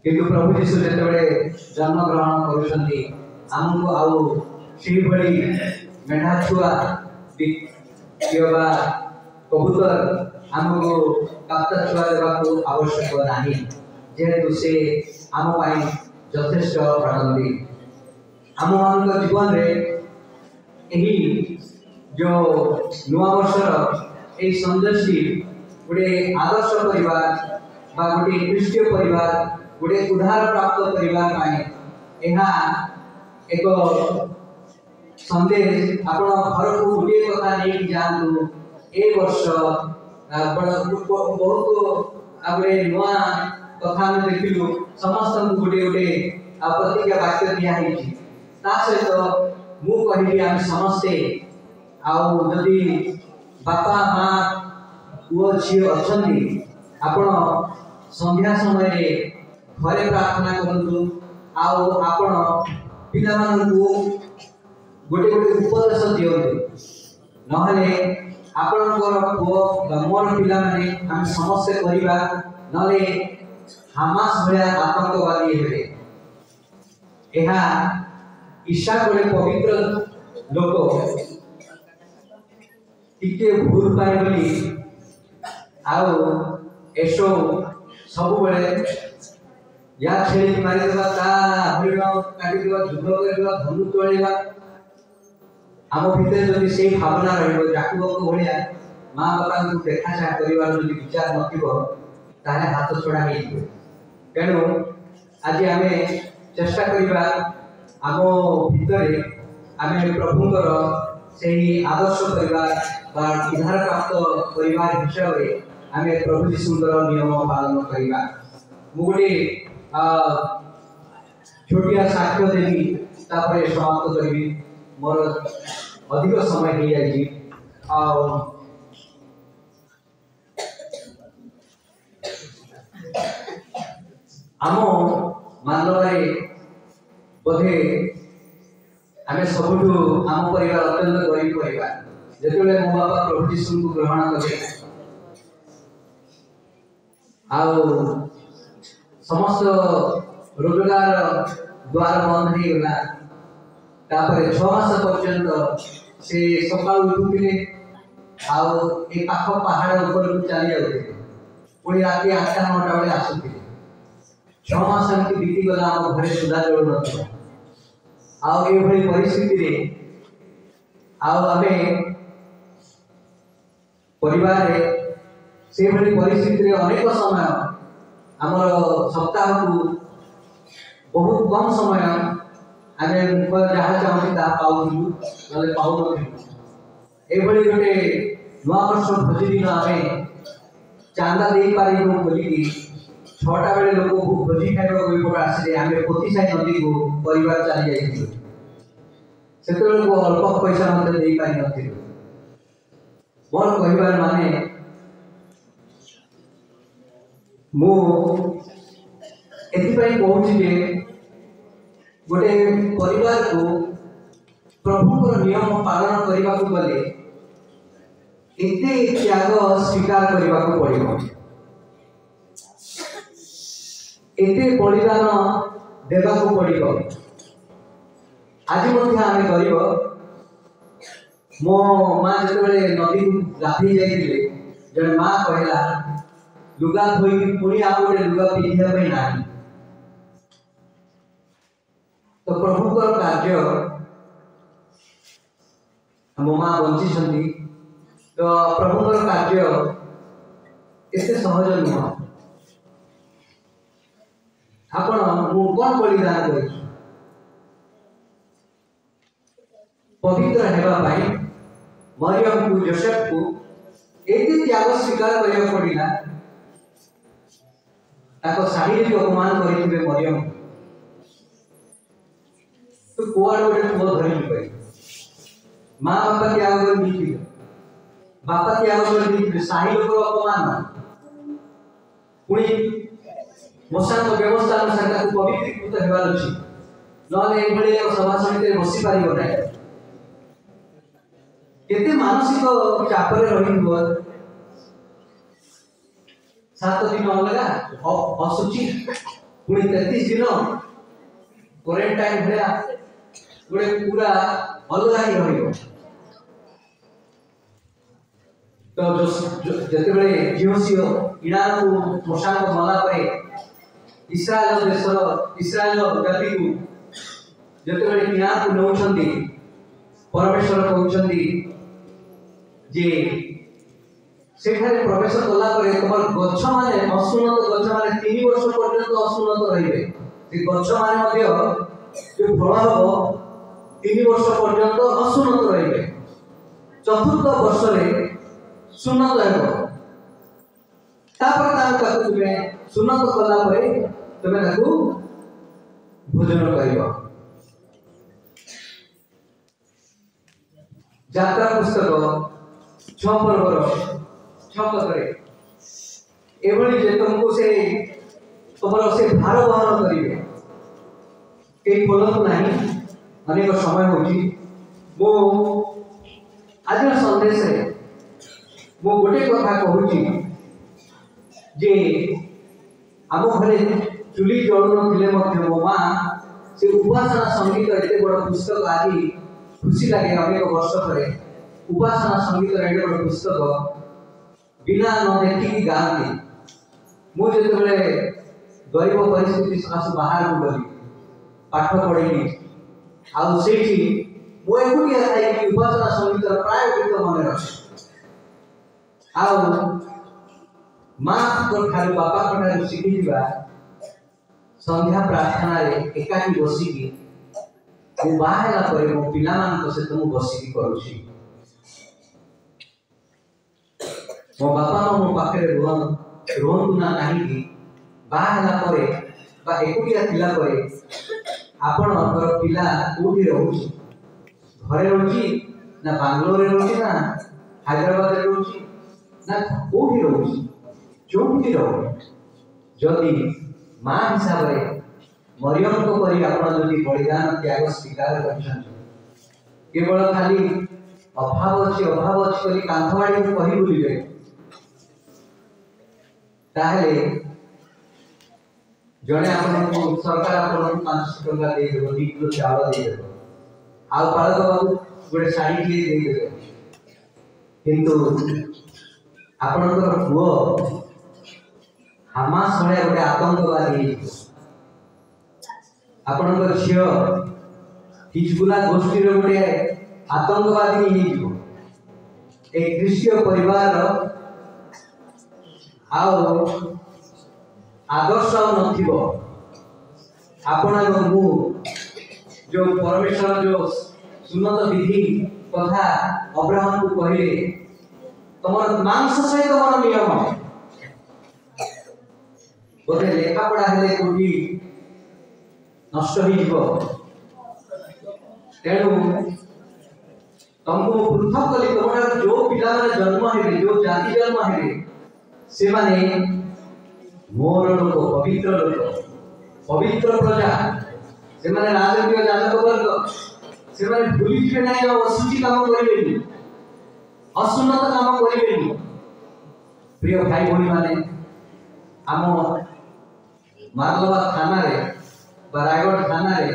किंतु प्रभु यीशु जेतेबेले जन्म ग्रहण करूछंती हमको आउ सेही भली मेढा छुआ किबा कबूतर हमको काप्ता छुआ देवा को आवश्यक नाही जेहेतु से आम पाई यथेष्ट पड़ती आम मान जीवन रे एही जो नुआ वर्षर ए संदेशटी गोटे आदर्श परिवार बा गोटे ख्रीष्टीय परिवार गोटे उद्धार प्राप्त परिवार पाए एहा एक संदेश आपण घर को गोटे कथा नहीं जानतु ए वर्ष बहुत आगे नुआ कथा में देखिलु समस्त गोटे गोटे प्रतिज्ञा वाक्य दिया है ता सहित मु कहिबी हम समस्ते आउ जदि बापा मां पुओ झियो अछंती आपण संध्या समय रे घरे प्रार्थना करंतु आउ आपण पिला मानकु गोटे गोटे उपदेश दियंतु नहले आपणकर पुओ मोर पिला माने हम समस्या करिबा नले हामास भया आतंकवादी हेबे एहा ईशा गोटे पवित्र लोक टिके भूल पाए बोली आउ एसो सब बेले या छेड़ी मारी देबा ता हरिण काटी देबा युद्ध करबा धनु तोड़ेबा आम भितर जदि से भावना रहिबो जाकुब को भलिया मां बापा को देखा चाह परिवार जदि विचार नथिबो ताले हाथ छोड़ा हेइबो तेणु आज आमे चेष्टा करिबा आम भितरे आमे प्रभुंकर सेही आदर्श परिवार बा उद्धार प्राप्त परिवार हिसाब रे आमे प्रभु यीशुंकर नियम पालन करिबा मुगुडी छोटिया साक्ष्य देवी तापरे समाप्त करबी मोर अधिक समय हो जाई आम मानवरे बोधे आमे सबुठु आम परिवार अत्यंत गरीब परिवार जेतेबेले मो बापा प्रभु यीशु को ग्रहण कले आउ समस्त रोजगार द्वार बंद हो गला तापर 6 मास पर्यंत से सकाळ उठुले आउ ए पाख पहाड़ ऊपर को चली जाउते पुणी राति 8-9 बजे आसुते 6 मास एमती बीती गला हम घरे सुधा जळ नथिला आउ ए भली परिस्थिति रे आउ आमे परिवार रे से भली परिस्थिति रे अनेक समय हमर सप्ताह को बहुत कम समय आमे जहाँ चाहूँ ता पाऊलु नले पाऊ नथिलु एभली गोटे नुआ वर्ष भोजी दिन आमे चांदा दे पारिबो बोली 6टा बेले लोक को भोजी खाइबा को आसिले आमे पोतीसाई नदी को परिवार चली जाइथिलु सेतेबेले को अल्प पैसा मते दे पारि नथिलु मोर कहिबार माने मो एथिपाई कहूछि जे गोटे परिवार को प्रभु नियम पालन करने को गले एते त्याग स्वीकार करने को पड़ो एते बलिदान देवा को पड़ो आज आम कर मो माँ जो नदी गाधे जाइए जड़े माँ कहला लुगा धोई पुणी आउ गोटे लुगा पिंधा ना तो प्रभु कार्य मो माँ बंची तो प्रभु कार्य एते सहज नुह आपण मु कौन बलिदान कर पवित्र हेबा पाई मरियम को जोसेफ को एते त्याग स्वीकार करने पड़ा ताको शारीरिक अपमान करथिबे मरियम तो कोआड़ गोटे पुओ धरी पाई माँ बापा त्याग कर दी बापा त्याग कर दी साही लोक अपमान पुणी मशान व्यवस्था अनुसार ताको पवित्रीकृत हेबार अछि नले एभली एक सभा समिति बसी पारिबो नै केते मानसिक चाप रे रहिबो 7 दिन अलगा असुचि पुणी 33 दिन क्वारंटाइन भया गोटे पूरा अलगा ही रहिबो तो जेतेबेले जियोसियो इरान को मशान को मला परे इस्राएल देशर इस्राएल जाति को जेतेबेले इरान को नौछंदी परमेश्वर कहउछंदी जे सेठारे प्रवेश कला परे तमर गच्छ माने असुन्नत गच्छ माने 3 वर्ष पर्यंत असुन्नत रहिबे से गच्छ माने मध्ये जो फल हबो 3 वर्ष पर्यंत असुन्नत रहिबे चतुर्थ वर्ष रे सुन्नत हेबो तापर ताको तुमे सुन्नत कला परे तुमे ताको भोजन करिबो यात्रा पुस्तक 6 पर्वर 6 करे एभली जे तुमको से तुमर से भार वहन करिवे के बोलत नाही अनेक समय होची मो आज संदेश रे मो गोटे कथा कहूची जे आम घरे चुली जळु नथिले मध्ये मो माँ से उपासना संगीत एते बड़ पुस्तक आज खुशी लगे अनेक वर्ष पर उपासना संगीत एते बड़ पुस्तक बिना न देखी गाँती मुझे गरीब परिस्थिति सकाशे बाहर को गली पाठ पढ़ी आउ से मु एकुटिया थाई उपासना संगीत प्राय गीत मन रखे आउ माँ ठार बापा ठार शिखी संध्या प्रार्थना रे एकाकी बसिकी मु बाहेला परे मो पिला मान सहित मु बसिकी करूछी मो बापा मो पाखे रोहतु ना कहीं बाहेला परे बा एकुटिया थिला परे आपण घर पिला कोठी रहउची घरे रहउची ना बांग्लोर रे रहउची ना हैदराबाद रे रहउची ना कोठी रहउची जोठी रहो जदि मां हिसाब रे मरियम को करी आपण जदि बलिदान त्याग स्वीकार करछन केवल खाली अभाव अच्छी कांथमाड़ी को कही बुलिबे ताहले जड़े आपको सरकार आपको 500 टका दे देबो 2 किलो चावल दे देबो आ पाळक बाबू गोटे शाड़ी टे दे देबो किंतु आपनकर पुओ हामास भले गोटे आतंकवादी आपनकर झियो हिजबुल्ला गोष्ठी रे गोटे आतंकवादी नहीं एक ख्रिस्टीय परिवार आओ आदर्श नथिबो आपण एवं मु जो परमेश्वर जो सुन्नत विधि कथा अब्राहम को कहले तमर मांस सहित मोर नियम बोले लेखा पढ़ा हेले कोठी नष्ट हो जीवो तेणु तुमको पृथक कली तुम्हारा जो पिला माने जन्म हेबे जो जाति जन्म हेबे से माने मोर लोक पवित्र प्रजा से माने राजकीय जातक वर्ग से माने भूली जिवे नाही असुचि काम करिबेनी असुन्नत काम करिबेनी प्रिय भाई भौणी माने आम मारलवा थाना रे रायगढ़ थाना रे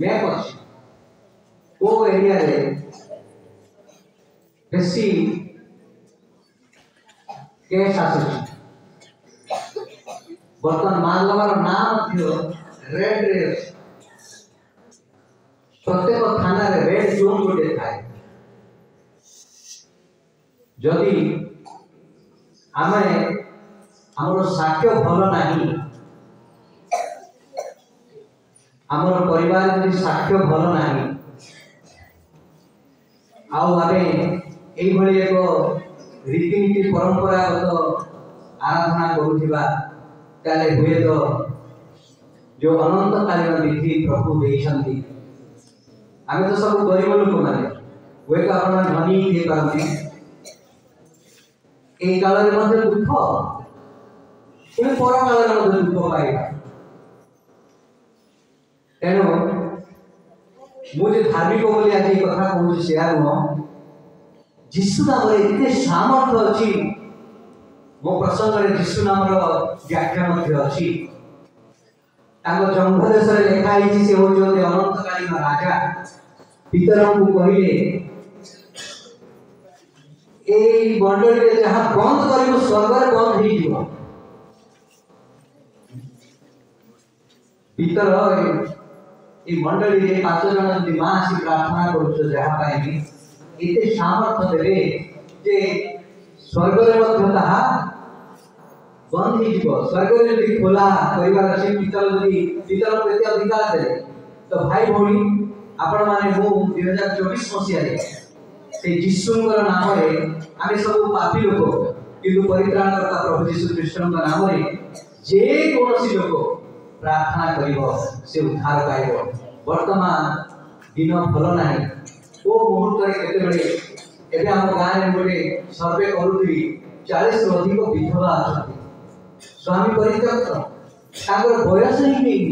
मैप अच्छी को एरिया रे बेसी केस आसुची बर्तमान मारलवार नाम थियो रेड रे प्रत्येक थाना रे रेड जोन गोटे थाए जदि आमे हमर साक्ष्य भल नाही हमर परिवार जदि साक्ष्य भल नाही आउ आमे एई भली एक रीतिनीति परंपरागत आराधना करुथिबा ताले हुए तो जो अनंत कालीन विधि प्रभु देइछंती आमे तो सब गरीब लोक माने हुए तो आपण धनी हे पारंती एई काल रे मध्ये दुख पुणी पर काल रे मध्ये दुख पाइबा तेणु मुझे धार्मिक बोली आज ये कथा कहूँ शेयर नुह जीशु नाम एते सामर्थ्य अच्छी मो प्रसंग में जीशु नाम व्याख्या अच्छी जंभ देश लिखा से होते अनंतकालीन राजा पितर को कहले ए मंडली जहाँ बंद कर स्वर्ग बंद हो पितर ये मंडली रे 5 जन जदि मां आसी प्रार्थना करूछ जहाँ पाइबी एते सामर्थ्य देबे जे स्वर्ग रे मध्य ताहा बंद ही जीव स्वर्ग रे जदि खोला परिवार अछि पितर प्रति अधिकार दे तो भाई भौणी आपण माने मु 2024 मसिया रे से जीशुंकर नाम रे आमे सब पापी लोक किंतु परित्राणकर्ता प्रभु यीशु ख्रीष्टଙ୍କ नाम रे जे कोनोसी लोक प्रार्थना करिवो से उद्धार पाइबो वर्तमान दिन भल नाही ओ मुहूर्त रे केते बेले एबे हम गाय रे गोटे सर्वे करूथि 40 रु अधिक विधवा अछथि स्वामी परित्यक्त ताकर बयस ही नहीं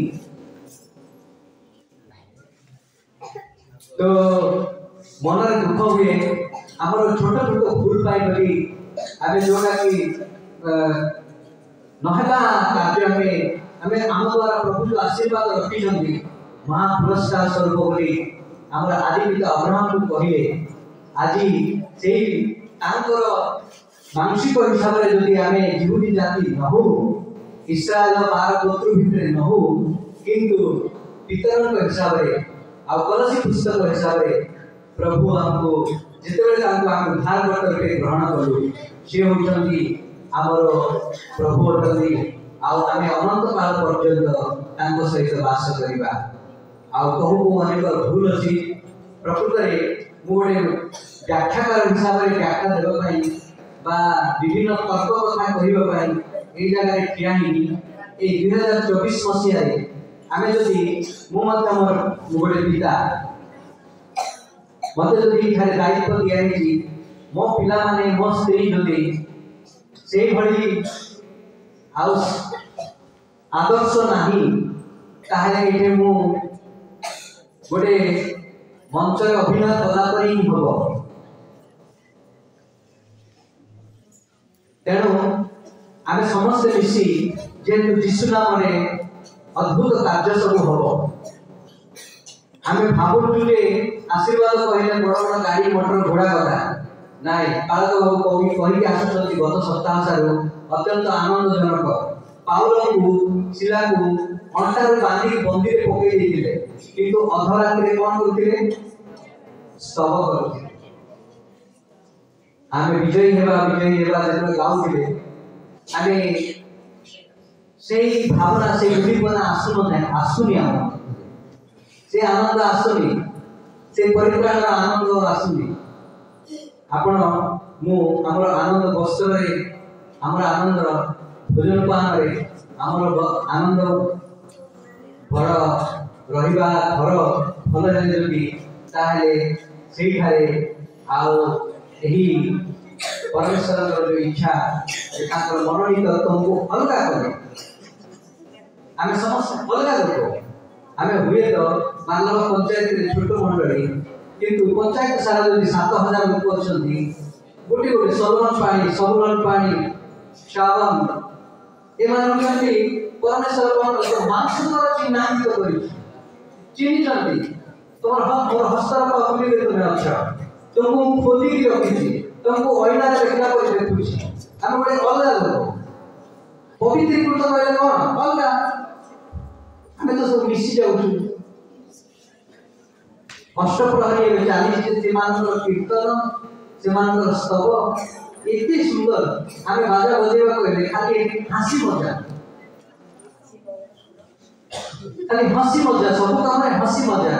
तो मन रे दुख हुए हमर छोट छोट भूल पाई बली आबे जोना कि नहका कार्य हमें आम द्वारा प्रभु जो आशीर्वाद रखी महा पुरस्कार स्वरूप बोली आमर आदि पिता अब्राहम को कहले आज से मानसिक हिसाब से जदि आम जीवनी जाति न हो इस्राएल 12 गोत्र भितर न हो किंतु पितर हिसाब से आ कलसी पुस्तक हिसाब से प्रभु हमको जिते आम उद्धार करके ग्रहण कलु सी होती आमर प्रभु अटंती आमे अनंत काल पर्यंत सहित वास करवा कहू अनेक भूल अच्छी प्रकृत में गोटे व्याख्याकार हिसाब से व्याख्या देवाई विभिन्न तर्क कथा कहवाई जगह ठिया ही 2024 मसीह आम जदि मोर गोटे पिता मत जदि दायित्व दिखाई मो पिला माने मो स्त्री जदि से भली आदर्श नहीं ताहले एठे मु गोटे मंचरे अभिनय कला परी ही हबो। तेणु आमे समस्त मिसी जेतु यीशु नाम रे अद्भुत कार्य सब हबो। आमे भाबुलु जे आशीर्वाद कहले बड़ बड़ गाड़ी मोटर घोड़ा कथा नाई पालक बाबू कही आसुଛନ୍ତି गत सप्ताह सारू अत्यंत आनंदजनक पाउल को शिला को अंटार बांधी बंदी रे पकई देथिले किंतु अधरात्रि रे कोन करथिले स्तव करथिले। आमे विजयी हेबा जेते गाउथिले आमे सेही भावना से उद्दीपना आसुनी हम से आनंद आसुनी से परित्राण आनंद आसुनी। आपण मु हमर आनंद वस्त्र रे हमर आनंद भोजन पान रे हमर आनंद बड़ रहिबा घर भल जाने जदि ताले सेही थारे आउ एही परमेश्वर जो इच्छा ताकर मनोनीत तुमको अलगा करे आमे समस्त अलगा करो। आमे हुए तो मानव पंचायत रे छोट मंडली किंतु पंचायत सारा जदि 7000 लोक अछंती गोटे गोटे सबुरन पानी श्रावण एमान जदि परमेश्वर को मानसिक चिन्हांकित करी चिन्ह जानती तोर मोर हस्तर को अपनी के तुम अच्छा तुमको खोदी की रखी तुमको ओइना रे देखला को देखुछी हम गोटे अलगा लोक पवित्रीकृत कहले कोन अलगा हमें तो सब मिसी जाउछु। अष्टप्रहरी में 40 सेमानकर कीर्तन सेमानकर स्तव एते सुंदर हमें बाजा बजेबा कहले खाली हंसी मजा सब काम में हंसी मजा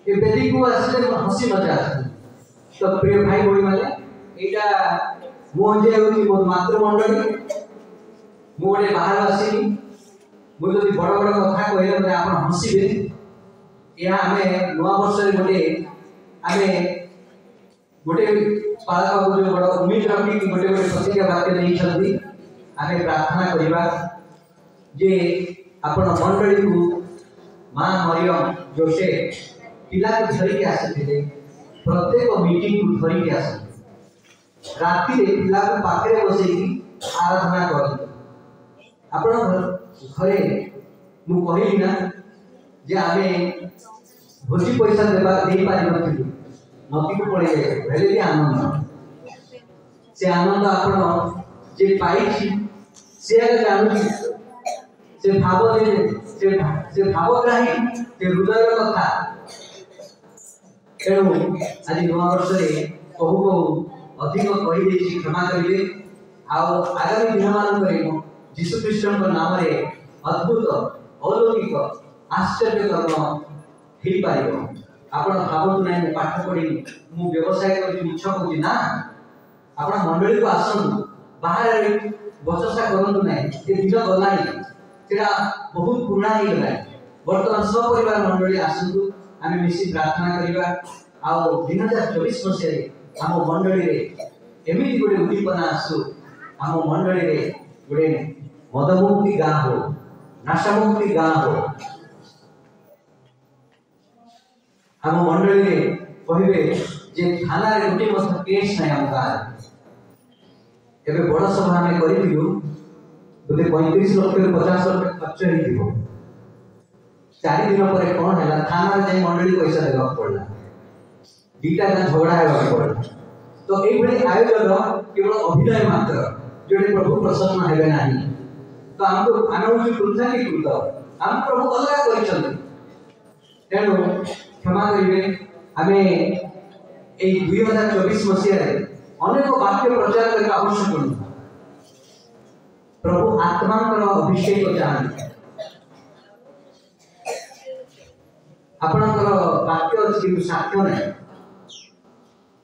ये बेदी को आसले हंसी मजा। तो प्रिय भाई बहन माने एटा मोहजे होती मोर मातृमंडली मोडे बाहर आसी मु जदि बड़ बड़ कथा कहले मते आपण हंसीबे या हमें नवा वर्ष रे गोटे पालक बाबू जो बड़ उम्मीद रखी कि गोटे गोटे प्रतिज्ञा वाक्य नहीं छथि हमें प्रार्थना करिबा जे आपण मंडली को मां मरियम जोसेफ पिला को धरि के आसीथिले प्रत्येक मीटिंग को धरि के आसी राति रे पिला को पाखरे बसेई आराधना करी आपण घरे मु कहिली ना जे आमे भोजी पैसा देबा दे पारि नथिलु नदी को पड़े जाए भेले भी आनंद से आनंद आपण जे पाइछि से आगे जानू से भाव दे से भावग्राही से हृदय कथा तेणु आज नवा वर्ष रे कहू कहू अधिक कहि देछि क्षमा करिवे आउ आगामी दिन मान करे यीशु ख्रीष्ट नाम रे अद्भुत अलौकिक आश्चर्य कर्म ही पाइबो। आपण भावतु नै मु पाठ पढी मु व्यवसाय करि मिछ कहूछि ना आपण मंडली को आसन बाहर रे बचसा करंतु नै ए दिन गलानी सेटा बहुत पुराना ही गला वर्तमान सब परिवार मंडली आसंतु आमे मिसी प्रार्थना करिबा आ 2024 मसे हम मंडली रे एमिति गोटे उद्दीपना आसु हम मंडली रे गोटे मदमुक्ति गां हो नाशामुक्ति गां हो हम मंडली रे कहिबे जे थाना रे गोटे मत केस नै हम गां एबे बड़ सभा में करि दिलु बोले 35 लाख 50 लाख खर्च ही दिबो 4 दिन पर कोन हैला थाना रे मंडली पैसा देबा पड़ला दीटा का झगड़ा हेबा पड़ला। तो एई भली आयोजन केवल अभिनय मात्र जोडे प्रभु प्रसन्न हेबे नाही तो हमको आनंद कृतज्ञ की कृत हम प्रभु अलगा करिसथि तेणु क्षमा करिवे हमें एई 2024 मसिया रे अनेक वाक्य प्रचार करके आवश्यक नहीं प्रभु आत्मा अभिषेक चाहते आपणकर वाक्य अच्छी कि साक्ष्य ना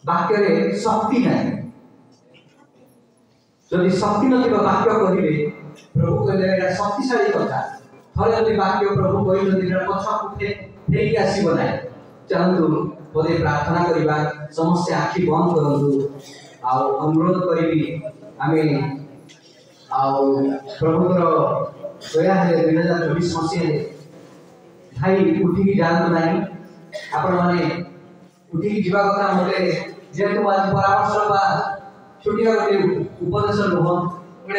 वाक्य रे शक्ति ना जदि शक्ति नथिबा वाक्य कहिबे प्रभु कहले शक्तिशाली कथा थरे जदि वाक्य प्रभु कहि पछा फेरिक आसीब ना चाहतु बोले प्रार्थना करवा समस्त आखि बंद करंतु आ अनुरोध करी आमे प्रभुर दया है 2024 मसीह भाई उठिकी जातु ना आपण माने उठी जीवा कथा मते जेतु आज परामर्श बा छोटिया गोटे उपदेश नुह